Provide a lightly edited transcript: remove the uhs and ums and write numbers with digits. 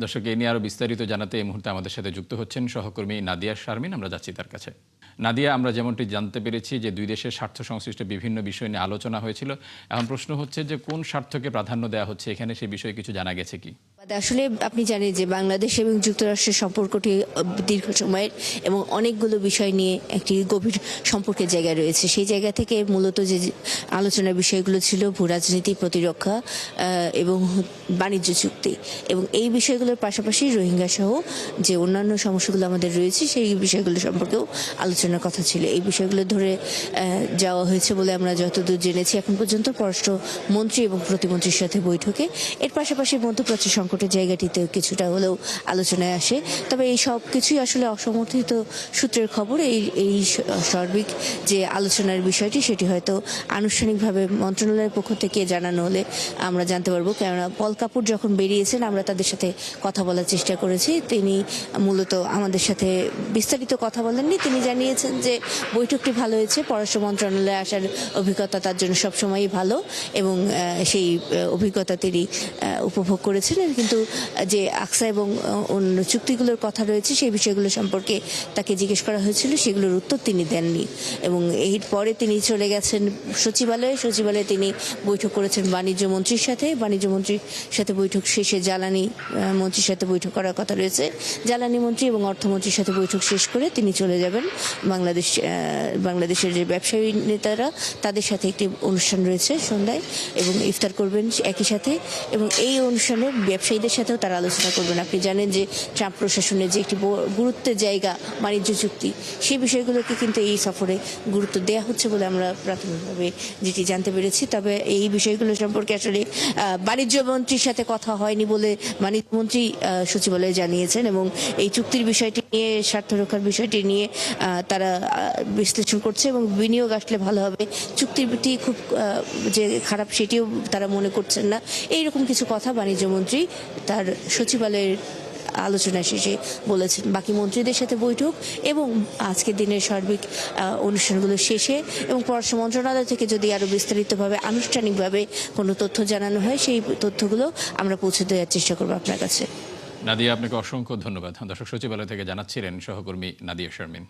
দর্শক, এই নিয়ে আরও বিস্তারিত জানাতে এই মুহূর্তে আমাদের সাথে যুক্ত হচ্ছেন সহকর্মী নাদিয়া শারমিন। আমরা যাচ্ছি তার কাছে। নাদিয়া, আমরা যেমনটি জানতে পেরেছি যে দুই দেশের স্বার্থ সংশ্লিষ্ট বিভিন্ন বিষয় নিয়ে আলোচনা হয়েছিল। এখন প্রশ্ন হচ্ছে যে কোন স্বার্থকে প্রাধান্য দেওয়া হচ্ছে এখানে, সেই বিষয়ে কিছু জানা গেছে কি? আসলে আপনি জানেন যে বাংলাদেশ এবং যুক্তরাষ্ট্রের সম্পর্কটি দীর্ঘ সময়ের এবং অনেকগুলো বিষয় নিয়ে একটি গভীর সম্পর্কের জায়গা রয়েছে। সেই জায়গা থেকে মূলত যে আলোচনার বিষয়গুলো ছিল ভূ রাজনীতি, প্রতিরক্ষা এবং বাণিজ্য চুক্তি, এবং এই বিষয়গুলোর পাশাপাশি রোহিঙ্গা সহ যে অন্যান্য সমস্যাগুলো আমাদের রয়েছে সেই বিষয়গুলো সম্পর্কেও আলোচনার কথা ছিল। এই বিষয়গুলো ধরে যাওয়া হয়েছে বলে আমরা যতদূর জেনেছি এখন পর্যন্ত পররাষ্ট্র মন্ত্রী এবং প্রতিমন্ত্রীর সাথে বৈঠকে। এর পাশাপাশি মধ্যপ্রাচ্য সংকটের জায়গাটিতে কিছুটা হলেও আলোচনায় আসে। তবে এই সব কিছুই আসলে অসমর্থিত সূত্রের খবর। এই সার্বিক যে আলোচনার বিষয়টি সেটি হয়তো আনুষ্ঠানিকভাবে মন্ত্রণালয়ের পক্ষ থেকে জানানো হলে আমরা জানতে পারবো। কেননা পল কাপুর যখন বেরিয়েছেন আমরা তাদের সাথে কথা বলার চেষ্টা করেছি। তিনি মূলত আমাদের সাথে বিস্তারিত কথা বলেননি। তিনি জানিয়েছেন যে বৈঠকটি ভালো হয়েছে, পররাষ্ট্র মন্ত্রণালয়ে আসার অভিজ্ঞতা তার জন্য সবসময়ই ভালো এবং সেই অভিজ্ঞতা তিনি উপভোগ করেছেন। কিন্তু যে আকসা এবং অন্য চুক্তিগুলোর কথা রয়েছে সেই বিষয়গুলো সম্পর্কে তাকে জিজ্ঞেস করা হয়েছিল, সেগুলোর উত্তর তিনি দেননি। এবং এরপরে তিনি চলে গেছেন সচিবালয়ে তিনি বৈঠক করেছেন বাণিজ্য মন্ত্রীর সাথে। বাণিজ্য মন্ত্রীর সাথে বৈঠক শেষে জ্বালানি মন্ত্রীর সাথে বৈঠক করার কথা রয়েছে। জ্বালানি মন্ত্রী এবং অর্থমন্ত্রীর সাথে বৈঠক শেষ করে তিনি চলে যাবেন বাংলাদেশের যে ব্যবসায়ী নেতারা তাদের সাথে একটি অনুষ্ঠান রয়েছে সন্ধ্যায়, এবং ইফতার করবেন একই সাথে। এবং এই অনুষ্ঠানে ব্যবসায়ীদের সাথেও তারা আলোচনা করবেন। আপনি জানেন যে ট্রাম্প প্রশাসনের যে একটি গুরুত্বের জায়গা বাণিজ্য চুক্তি, সেই বিষয়গুলোকে কিন্তু এই সফরে গুরুত্ব দেওয়া হচ্ছে বলে আমরা প্রাথমিকভাবে যেটি জানতে পেরেছি। তবে এই বিষয়গুলো সম্পর্কে আসলে বাণিজ্য মন্ত্রীর সাথে কথা হয়নি বলে বাণিজ্য মন্ত্রী সচিবালয়ে জানিয়েছেন, এবং এই চুক্তির বিষয়টি নিয়ে, স্বার্থ রক্ষার বিষয়টি নিয়ে তারা বিশ্লেষণ করছে এবং বিনিয়োগ আসলে ভালো হবে, চুক্তিটি খুব যে খারাপ সেটিও তারা মনে করছেন না। এইরকম কিছু কথা বাণিজ্য মন্ত্রী তার সচিবালয়ের আলোচনা শেষে বলেছেন। বাকি মন্ত্রীদের সাথে বৈঠক এবং আজকের দিনের সার্বিক অনুষ্ঠানগুলো শেষে এবং পররাষ্ট্র মন্ত্রণালয় থেকে যদি আরও বিস্তারিতভাবে আনুষ্ঠানিকভাবে কোনো তথ্য জানানো হয় সেই তথ্যগুলো আমরা পৌঁছে দেওয়ার চেষ্টা করবো আপনার কাছে। নাদিয়া, আপনাকে অসংখ্য ধন্যবাদ। দর্শক, সচিবালয় থেকে জানাচ্ছিলেন সহকর্মী নাদিয়া শারমিন।